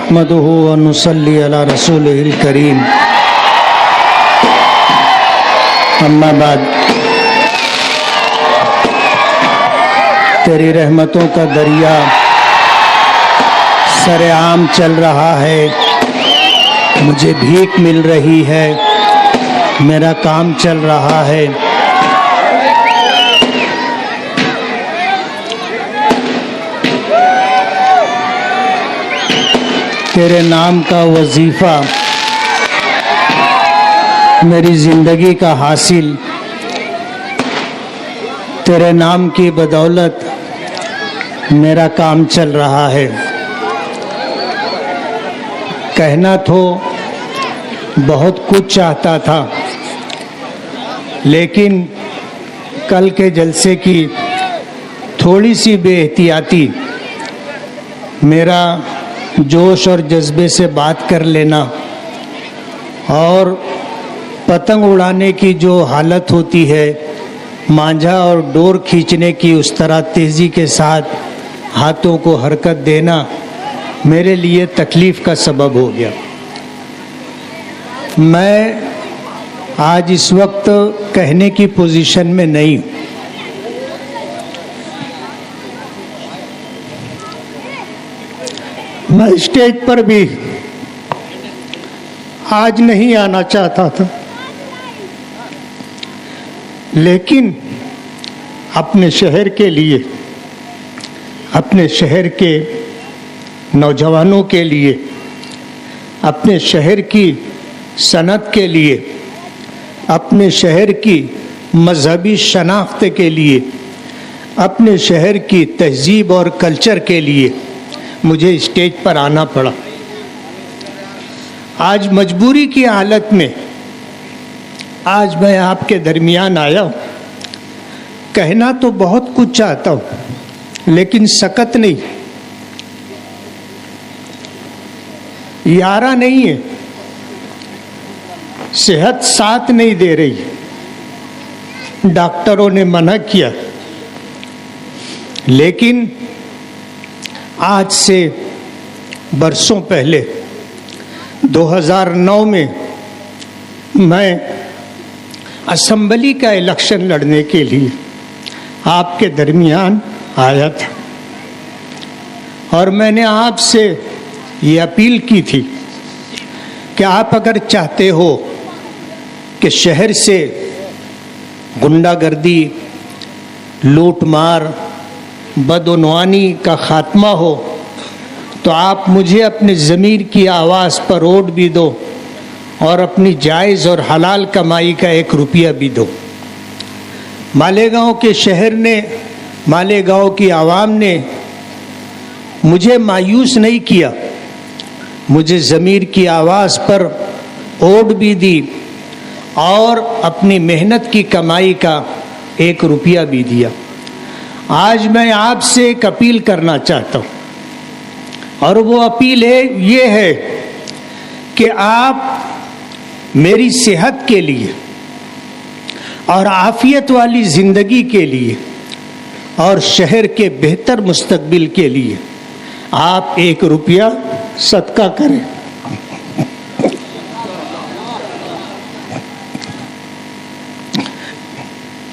نحمده ونصلي على رسوله الكريم اما بعد تیری رحمتوں کا دریا سرعام چل رہا ہے، مجھے بھیک مل رہی ہے، میرا کام چل رہا ہے۔ تیرے نام کا وظیفہ میری زندگی کا حاصل، تیرے نام کی بدولت میرا کام چل رہا ہے۔ کہنا تو بہت کچھ چاہتا تھا، لیکن کل کے جلسے کی تھوڑی سی بے احتیاطی، میرا جوش اور جذبے سے بات کر لینا اور پتنگ اڑانے کی جو حالت ہوتی ہے، مانجھا اور ڈور کھینچنے کی اس طرح تیزی کے ساتھ ہاتھوں کو حرکت دینا میرے لیے تکلیف کا سبب ہو گیا۔ میں آج اس وقت کہنے کی پوزیشن میں نہیں ہوں۔ میں اسٹیج پر بھی آج نہیں آنا چاہتا تھا، لیکن اپنے شہر کے لیے، اپنے شہر کے نوجوانوں کے لیے، اپنے شہر کی صنعت کے لیے، اپنے شہر کی مذہبی شناخت کے لیے، اپنے شہر کی تہذیب اور کلچر کے لیے مجھے اسٹیج پر آنا پڑا۔ آج مجبوری کی حالت میں آج میں آپ کے درمیان آیا ہوں۔ کہنا تو بہت کچھ چاہتا ہوں، لیکن سکت نہیں، یارہ نہیں ہے، صحت ساتھ نہیں دے رہی، ڈاکٹروں نے منع کیا۔ لیکن آج سے برسوں پہلے 2009 میں میں اسمبلی کا الیکشن لڑنے کے لیے آپ کے درمیان آیا تھا، اور میں نے آپ سے یہ اپیل کی تھی کہ آپ اگر چاہتے ہو کہ شہر سے غنڈہ گردی، لوٹ مار، بدعنوانی کا خاتمہ ہو تو آپ مجھے اپنے ضمیر کی آواز پر ووٹ بھی دو اور اپنی جائز اور حلال کمائی کا 1 روپیہ بھی دو۔ مالیگاؤں کے شہر نے، مالیگاؤں کی عوام نے مجھے مایوس نہیں کیا، مجھے ضمیر کی آواز پر ووٹ بھی دی اور اپنی محنت کی کمائی کا 1 روپیہ بھی دیا۔ آج میں آپ سے ایک اپیل کرنا چاہتا ہوں، اور وہ اپیل یہ ہے کہ آپ میری صحت کے لیے اور عافیت والی زندگی کے لیے اور شہر کے بہتر مستقبل کے لیے آپ 1 روپیہ صدقہ کریں۔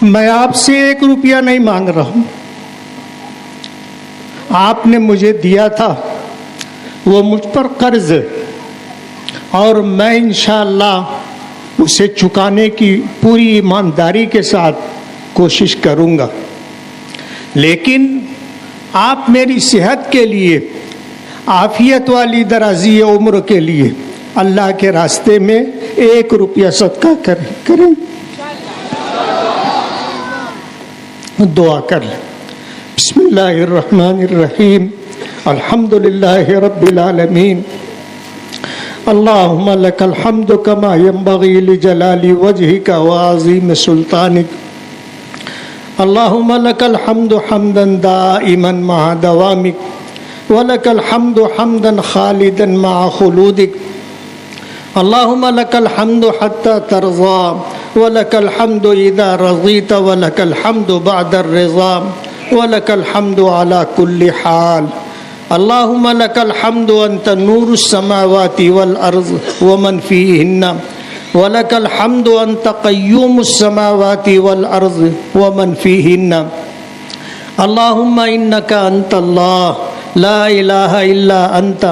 میں آپ سے 1 روپیہ نہیں مانگ رہا ہوں، آپ نے مجھے دیا تھا، وہ مجھ پر قرض ہے، اور میں انشاءاللہ اسے چکانے کی پوری ایمانداری کے ساتھ کوشش کروں گا۔ لیکن آپ میری صحت کے لیے، عافیت والی درازی عمر کے لیے اللہ کے راستے میں 1 روپیہ صدقہ کریں۔ دعا کر لیں۔ بسم اللہ الرحمن الرحیم، الحمد للہ رب العالمین، اللہم لک الحمد کما ینبغی لجلال وجہک وعظیم سلطانک، اللہم لک الحمد حمدا دائما مع دوامک، ولک الحمد حمدا خالدا مع خلودک، اللہم لک الحمد حتی ترضا، ولک الحمد اذا رضیت، ولک الحمد بعد الرضا، ولک الحمد علی کل حال۔ اللهم لك الحمد وأنت نور السماوات والأرض ومن فيهن ولك الحمد وأنت قيوم السماوات والأرض ومن فيهن اللهم إنك أنت الله لا إله إلا أنت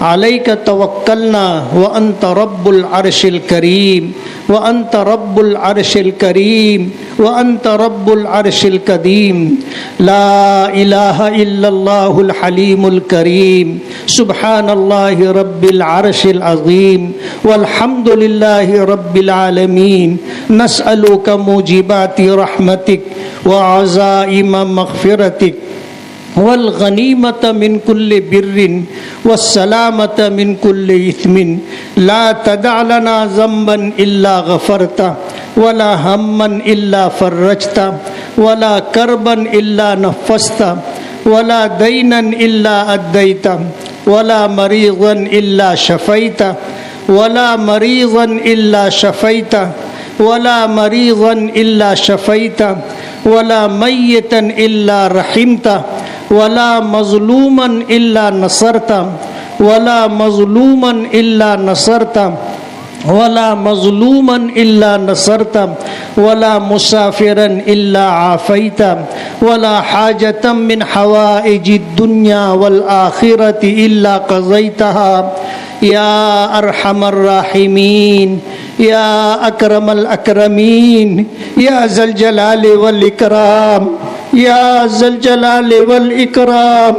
عليك توكلنا وأنت رب العرش الكريم وأنت رب العرش الكريم وأنت رب العرش القديم لا إله إلا الله الحليم الكريم سبحان الله رب العرش العظيم والحمد لله رب العالمين نسألك موجبات رحمتك وعزائم مغفرتك والغنیمة من كل بر والسلامة من كل إثم لا تدع لنا ذنبا إلا غفرته ولا هما إلا فرجته ولا كربا إلا نفسته ولا دينا إلا أديته ولا مريضا إلا شفيته ولا مريضا إلا شفيته ولا مريضا إلا شفيته ولا ميتا إلا رحمته ولا مظلوما إلا نصرته ولا مظلوما إلا نصرته ولا مظلوما إلا نصرته ولا مسافرا إلا عافيته ولا حاجة من حوائج الدنيا والآخرة إلا قضيتها يا أرحم الراحمين يا أكرم الأكرمين يا ذا الجلال والإكرام يا ذا الجلال والإكرام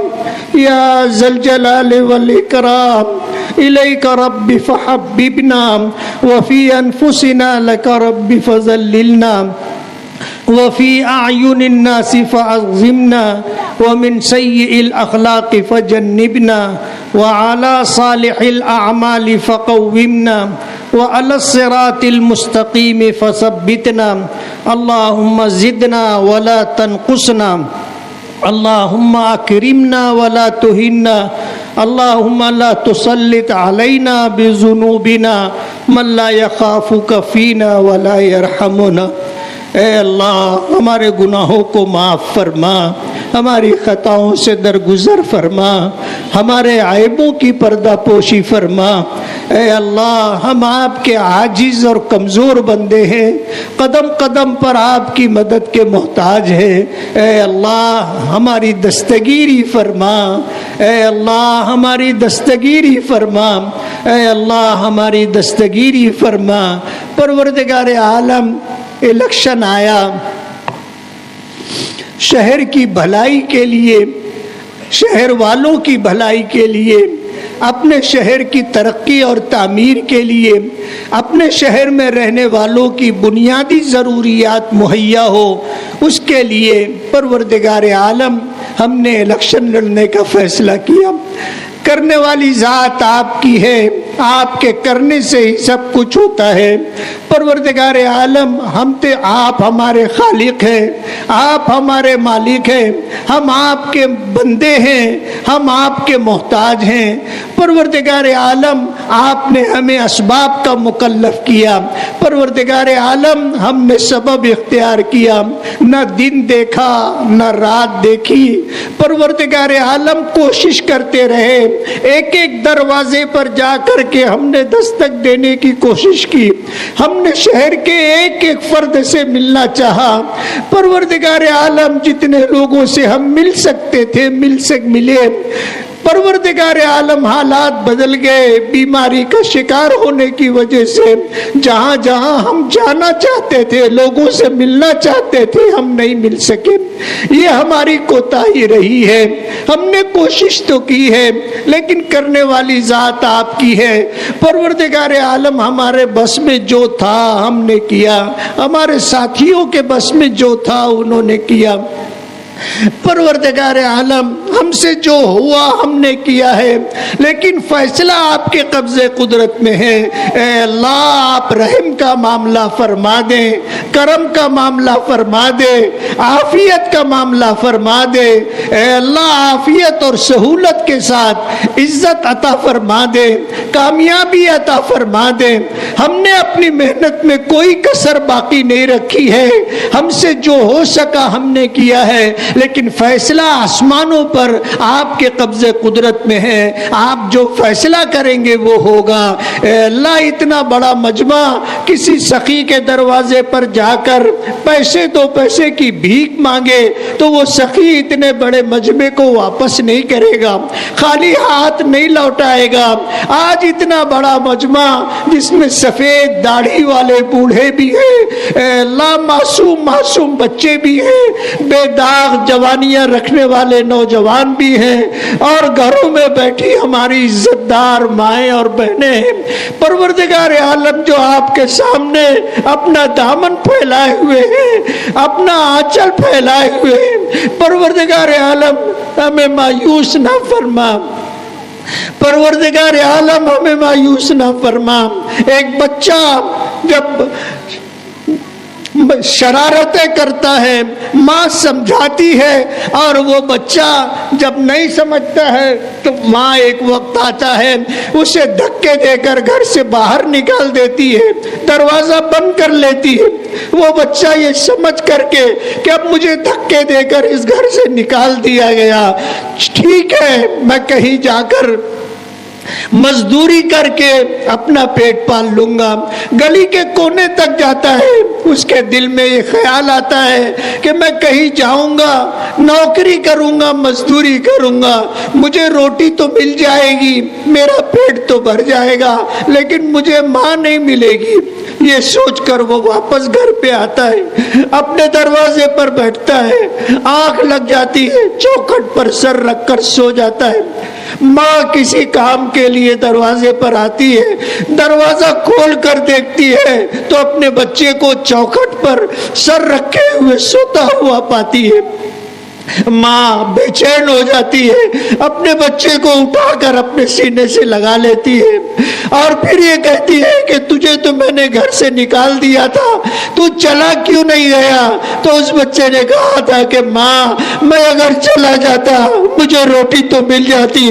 يا ذا الجلال والإكرام إليك رب فحببنا وفي أنفسنا لك رب فذللنا وفي أعين الناس فعظمنا ومن سيء الأخلاق فجنبنا وعلى صالح الأعمال فقومنا وعلى الصراط المستقيم فثبتنا اللهم زدنا ولا تنقصنا اللهم أكرمنا ولا تهنا اللهم لا تسلط علينا بذنوبنا من لا يخافك فينا ولا يرحمنا اے اللہ ہمارے گناہوں کو معاف فرما، ہماری خطاؤں سے درگزر فرما، ہمارے عیبوں کی پردہ پوشی فرما۔ اے اللہ ہم آپ کے عاجز اور کمزور بندے ہیں، قدم قدم پر آپ کی مدد کے محتاج ہیں۔ اے اللہ ہماری دستگیری فرما، اے اللہ ہماری دستگیری فرما، اے اللہ ہماری دستگیری فرما۔ پروردگار عالم، الیکشن آیا، شہر کی بھلائی کے لیے، شہر والوں کی بھلائی کے لیے، اپنے شہر کی ترقی اور تعمیر کے لیے، اپنے شہر میں رہنے والوں کی بنیادی ضروریات مہیا ہو، اس کے لیے پروردگار عالم ہم نے الیکشن لڑنے کا فیصلہ کیا۔ کرنے والی ذات آپ کی ہے، آپ کے کرنے سے ہی سب کچھ ہوتا ہے۔ پروردگار عالم آپ ہمارے خالق ہیں، آپ ہمارے مالک ہیں، ہم آپ کے بندے ہیں، ہم آپ کے محتاج ہیں۔ پروردگار عالم آپ نے ہمیں اسباب کا مکلف کیا، پروردگار عالم ہم نے سبب اختیار کیا، نہ دن دیکھا نہ رات دیکھی۔ پروردگار عالم کوشش کرتے رہے، ایک ایک دروازے پر جا کر کے ہم نے دستک دینے کی کوشش کی، ہم نے شہر کے ایک ایک فرد سے ملنا چاہا۔ پروردگار عالم جتنے لوگوں سے ہم مل سکتے تھے ملے۔ پروردگار عالم حالات بدل گئے، بیماری کا شکار ہونے کی وجہ سے جہاں جہاں ہم جانا چاہتے تھے، لوگوں سے ملنا چاہتے تھے، ہم نہیں مل سکے۔ یہ ہماری کوتاہی رہی ہے، ہم نے کوشش تو کی ہے لیکن کرنے والی ذات آپ کی ہے۔ پروردگار عالم ہمارے بس میں جو تھا ہم نے کیا، ہمارے ساتھیوں کے بس میں جو تھا انہوں نے کیا۔ پروردگار عالم ہم سے جو ہوا ہم نے کیا ہے، لیکن فیصلہ آپ کے قبضے قدرت میں ہے۔ اے اللہ آپ رحم کا معاملہ فرما دیں، کرم کا معاملہ فرما دے، عافیت کا معاملہ فرما دے۔ اے اللہ عافیت اور سہولت کے ساتھ عزت عطا فرما دے، کامیابی عطا فرما دے۔ ہم نے اپنی محنت میں کوئی کسر باقی نہیں رکھی ہے، ہم سے جو ہو سکا ہم نے کیا ہے۔ لیکن فیصلہ آسمانوں پر آپ کے قبضے قدرت میں ہے. آپ جو فیصلہ کریں گے وہ ہوگا. اے اللہ اتنا بڑا مجمع کسی سخی کے دروازے پر جا کر پیسے دو پیسے کی بھیک مانگے تو وہ سخی اتنے بڑے مجمع کو واپس نہیں کرے گا, خالی ہاتھ نہیں لوٹائے گا. آج اتنا بڑا مجمع جس میں سفید داڑھی والے بوڑھے بھی ہیں, اے اللہ معصوم معصوم بچے بھی ہیں, بے داغ جوانیاں رکھنے والے نوجوان بھی ہیں, اور گھروں میں بیٹھی ہماری عزت دار مائیں اور بہنیں ہیں. پروردگار عالم جو آپ کے سامنے اپنا دامن پھیلائے ہوئے ہیں, اپنا آنچل پھیلائے ہوئے ہیں, پروردگار عالم ہمیں مایوس نہ فرما. پروردگار عالم ہمیں مایوس نہ فرما. ایک بچہ جب شرارتیں کرتا ہے ماں سمجھاتی ہے, اور وہ بچہ جب نہیں سمجھتا ہے تو ماں ایک وقت آتا ہے اسے دھکے دے کر گھر سے باہر نکال دیتی ہے, دروازہ بند کر لیتی ہے. وہ بچہ یہ سمجھ کر کے کہ اب مجھے دھکے دے کر اس گھر سے نکال دیا گیا, ٹھیک ہے میں کہیں جا کر مزدوری کر کے اپنا پیٹ پال لوں گا. گلی کے کونے تک جاتا ہے, اس کے دل میں یہ خیال آتا ہے کہ میں کہیں جاؤں گا, نوکری کروں گا, مزدوری کروں گا, مجھے روٹی تو مل جائے گی, میرا پیٹ تو بھر جائے گا, لیکن مجھے ماں نہیں ملے گی. یہ سوچ کر وہ واپس گھر پہ آتا ہے, اپنے دروازے پر بیٹھتا ہے, آنکھ لگ جاتی ہے, چوکھٹ پر سر رکھ کر سو جاتا ہے. ماں کسی کام کے لیے دروازے پر آتی ہے, دروازہ کھول کر دیکھتی ہے تو اپنے بچے کو چوکھٹ پر سر رکھے ہوئے سوتا ہوا پاتی ہے. ماں بے چین ہو جاتی ہے, اپنے بچے کو اٹھا کر اپنے سینے سے لگا لیتی ہے, اور پھر یہ کہتی ہے کہ تجھے تو میں نے گھر سے نکال دیا تھا, تو چلا کیوں نہیں گیا؟ تو اس بچے نے کہا تھا کہ ماں میں اگر چلا جاتا مجھے روٹی تو مل جاتی,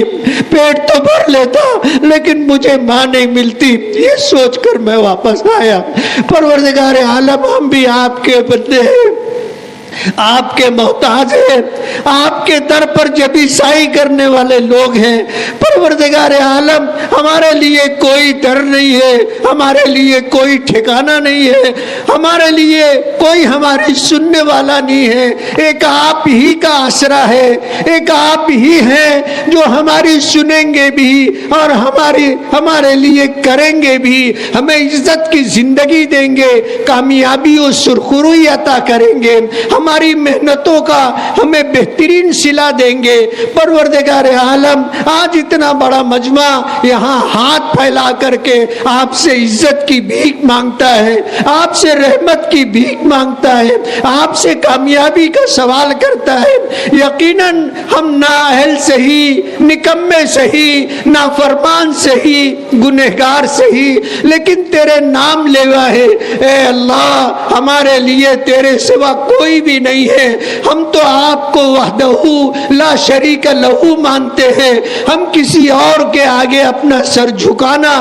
پیٹ تو بھر لیتا, لیکن مجھے ماں نہیں ملتی. یہ سوچ کر میں واپس آیا. پروردگار عالم ہم بھی آپ کے بندے ہیں, آپ کے محتاج ہیں, آپ کے در پر جبی سائی کرنے والے لوگ ہیں. پروردگار عالم ہمارے لیے کوئی در نہیں ہے, ہمارے لیے کوئی ٹھکانہ نہیں ہے, ہمارے لیے کوئی ہماری سننے والا نہیں ہے. ایک آپ ہی کا آسرا ہے, ایک آپ ہی ہیں جو ہماری سنیں گے بھی اور ہمارے لیے کریں گے بھی, ہمیں عزت کی زندگی دیں گے, کامیابی و سرخروئی عطا کریں گے, ہماری محنتوں کا ہمیں بہترین صلہ دیں گے. پروردگار عالم آج اتنا بڑا مجمع یہاں ہاتھ پھیلا کر کے آپ سے عزت کی بھیک مانگتا ہے, آپ سے رحمت کی بھیک مانگتا ہے, آپ سے کامیابی کا سوال کرتا ہے. یقیناً ہم نااہل سہی, نکمے سہی, نافرمان سہی, گنہگار سہی, لیکن تیرے نام لیوا ہے. اے اللہ ہمارے لیے تیرے سوا کوئی بھی نہیں ہے. ہم تو آپ کو وحدہ لا شریک لہو مانتے ہیں, ہم کسی اور کے آگے اپنا سر جھکانا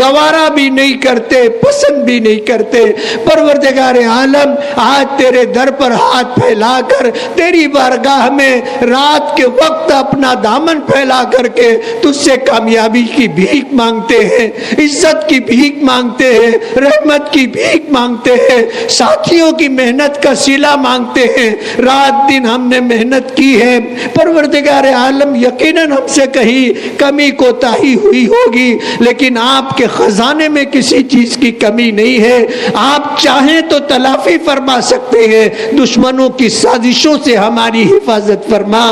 گوارا بھی نہیں کرتے, پسند بھی نہیں کرتے. پروردگار عالم آج تیرے در پر ہاتھ پھیلا کر تیری بارگاہ میں رات کے وقت اپنا دامن پھیلا کر کے تجھ سے کامیابی کی بھیک مانگتے ہیں, عزت کی بھیک مانگتے ہیں, رحمت کی بھیک مانگتے ہیں, ساتھیوں کی محنت کا صلہ مانگتے ہیں. رات دن ہم نے محنت کی ہے. پروردگار عالم یقیناً ہم سے کہیں کمی کوتاہی ہوئی ہوگی, لیکن آپ کے خزانے میں کسی چیز کی کمی نہیں ہے. آپ چاہیں تو تلافی فرما سکتے ہیں. دشمنوں کی سازشوں سے ہماری حفاظت فرما,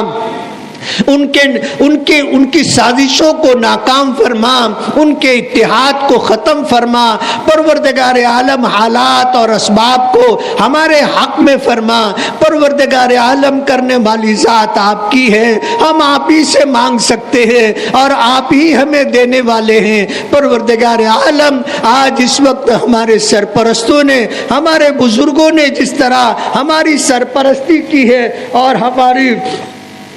ان کی سازشوں کو ناکام فرما, ان کے اتحاد کو ختم فرما. پروردگار عالم حالات اور اسباب کو ہمارے حق میں فرما. پروردگار عالم کرنے والی ذات آپ کی ہے, ہم آپ ہی سے مانگ سکتے ہیں اور آپ ہی ہمیں دینے والے ہیں. پروردگار عالم آج اس وقت ہمارے سرپرستوں نے, ہمارے بزرگوں نے جس طرح ہماری سرپرستی کی ہے اور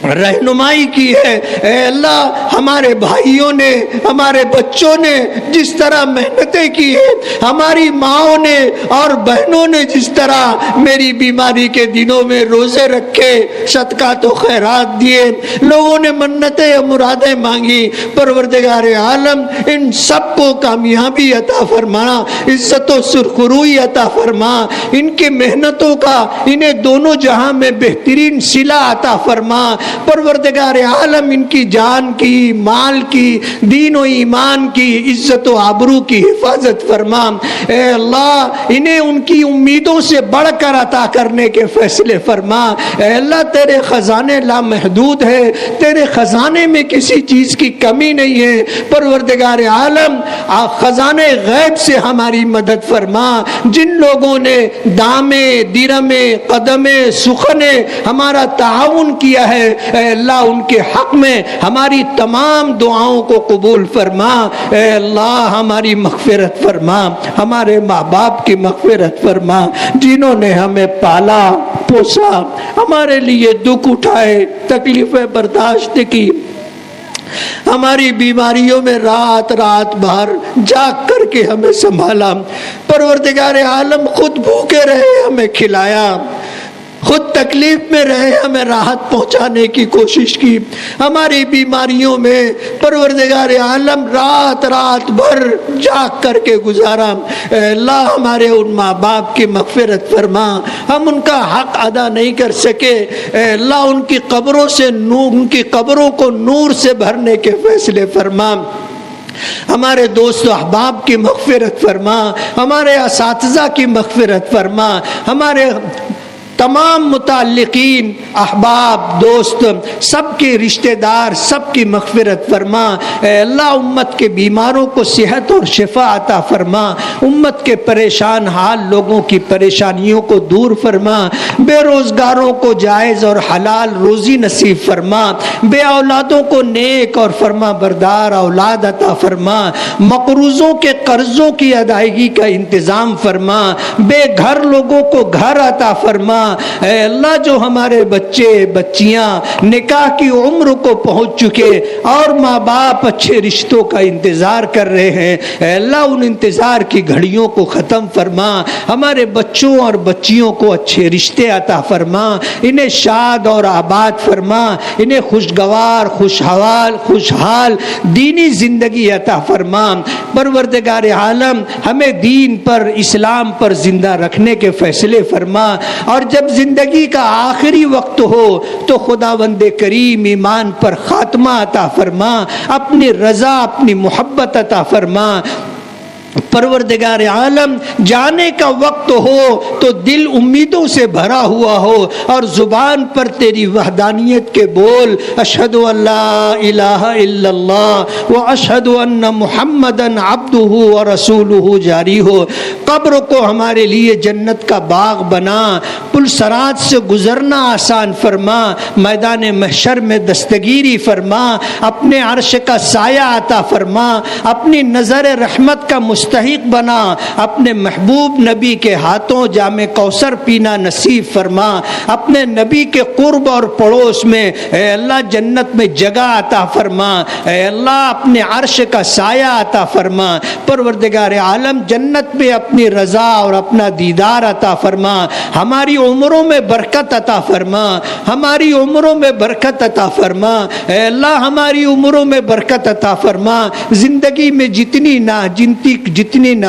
رہنمائی کی ہے۔ اے اللہ ہمارے بھائیوں نے، ہمارے بچوں نے جس طرح محنتیں کی ہیں، ہماری ماؤں نے اور بہنوں نے جس طرح میری بیماری کے دنوں میں روزے رکھے، صدقات و خیرات دیے، لوگوں نے منتیں اور مرادیں مانگی، پروردگار عالم ان سب کو کامیابی عطا فرما، عزت و سرخروئی عطا فرما، ان کی محنتوں کا انہیں دونوں جہاں میں بہترین صلہ عطا فرما۔ پروردگار عالم ان کی جان کی، مال کی، دین و ایمان کی، عزت و آبرو کی حفاظت فرما۔ اے اللہ انہیں ان کی امیدوں سے بڑھ کر عطا کرنے کے فیصلے فرما۔ اے اللہ تیرے خزانے لامحدود ہے، تیرے خزانے میں کسی چیز کی کمی نہیں ہے۔ پروردگار عالم خزانے غیب سے ہماری مدد فرما۔ جن لوگوں نے دامے، درمے، قدمے، سخنے ہمارا تعاون کیا ہے، اے اللہ ان کے حق میں ہماری تمام دعاؤں کو قبول فرما۔ اے اللہ ہماری مغفرت فرما، ہمارے ماں باپ کی مغفرت فرما، جنہوں نے ہمیں پالا پوسا، ہمارے لیے دکھ اٹھائے، تکلیفیں برداشت کی، ہماری بیماریوں میں رات رات بھر جاگ کر کے ہمیں سنبھالا۔ پروردگار عالم خود بھوکے رہے ہمیں کھلایا، خود تکلیف میں رہے ہمیں راحت پہنچانے کی کوشش کی، ہماری بیماریوں میں پروردگار عالم رات رات بھر جاگ کر کے گزارا۔ اے اللہ ہمارے ان ماں باپ کی مغفرت فرما، ہم ان کا حق ادا نہیں کر سکے، اے اللہ ان کی قبروں سے نور، ان کی قبروں کو نور سے بھرنے کے فیصلے فرما۔ ہمارے دوست و احباب کی مغفرت فرما، ہمارے اساتذہ کی مغفرت فرما، ہمارے تمام متعلقین، احباب، دوست، سب کے رشتہ دار، سب کی مغفرت فرما۔ اے اللہ امت کے بیماروں کو صحت اور شفا عطا فرما، امت کے پریشان حال لوگوں کی پریشانیوں کو دور فرما، بے روزگاروں کو جائز اور حلال روزی نصیب فرما، بے اولادوں کو نیک اور فرما بردار اولاد عطا فرما، مقروضوں کے قرضوں کی ادائیگی کا انتظام فرما، بے گھر لوگوں کو گھر عطا فرما۔ اے اللہ جو ہمارے بچے بچیاں نکاح کی عمر کو پہنچ چکے اور ماں باپ اچھے رشتوں کا انتظار کر رہے ہیں، اے اللہ ان انتظار کی گھڑیوں کو ختم فرما، ہمارے بچوں اور بچیوں کو اچھے رشتے عطا فرما، انہیں شاد اور آباد فرما، انہیں خوشگوار، خوشحال دینی زندگی عطا فرما۔ پروردگار عالم ہمیں دین پر، اسلام پر زندہ رکھنے کے فیصلے فرما، اور جب زندگی کا آخری وقت ہو تو خداوند کریم ایمان پر خاتمہ عطا فرما، اپنی رضا، اپنی محبت عطا فرما۔ پروردگار عالم جانے کا وقت ہو تو دل امیدوں سے بھرا ہوا ہو اور زبان پر تیری وحدانیت کے بول اشہد ان لا الہ الا اللہ و اشہد ان محمدن عبدہ و رسولہ جاری ہو۔ قبر کو ہمارے لیے جنت کا باغ بنا، پل صراط سے گزرنا آسان فرما، میدان محشر میں دستگیری فرما، اپنے عرش کا سایہ عطا فرما، اپنی نظر رحمت کا مستحق بنا، اپنے محبوب نبی کے ہاتھوں جام کوثر پینا نصیب فرما، اپنے نبی کے قرب اور پڑوس میں اے اللہ جنت میں جگہ عطا فرما، اے اللہ اپنے عرش کا سایہ عطا فرما۔ پروردگار عالم جنت میں اپنی رضا اور اپنا دیدار عطا فرما، ہماری عمروں میں برکت عطا فرما، ہماری عمروں میں برکت عطا فرما، اے اللہ ہماری عمروں میں برکت عطا فرما۔ زندگی میں جتنی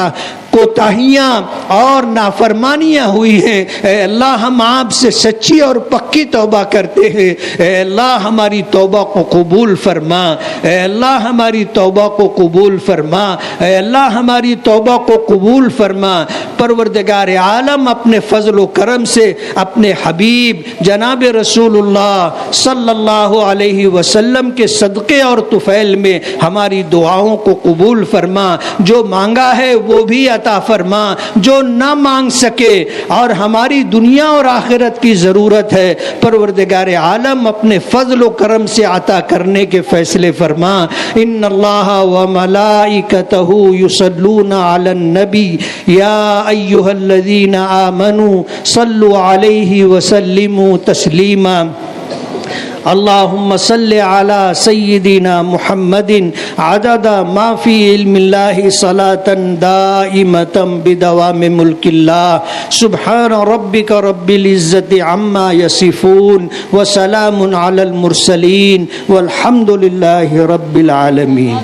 کوتاہیاں اور نافرمانیاں ہوئی ہیں، اے اللہ ہم آپ سے سچی اور پکی توبہ کرتے ہیں، اے اللہ ہماری توبہ کو قبول فرما، اے اللہ ہماری توبہ کو قبول فرما، اے اللہ ہماری توبہ کو قبول فرما۔ پروردگار عالم اپنے فضل و کرم سے اپنے حبیب جناب رسول اللہ صلی اللہ علیہ وسلم کے صدقے اور طفیل میں ہماری دعاؤں کو قبول فرما، جو مانگا ہے وہ بھی عطا فرما، جو نہ مانگ سکے اور ہماری دنیا اور آخرت کی ضرورت ہے پروردگار عالم اپنے فضل و کرم سے عطا کرنے کے فیصلے فرما۔ ان اللہ و ملائکتہ یصلون علی النبی یا ایھا الذین آمنوا صلوا علیہ وسلموا تسلیما۔ اللهم صل على سيدنا محمد عدد ما في علم الله صلاة دائمة بدوام ملك الله. سبحان ربك رب العزة عما يصفون وسلام على المرسلين والحمد لله رب العالمين.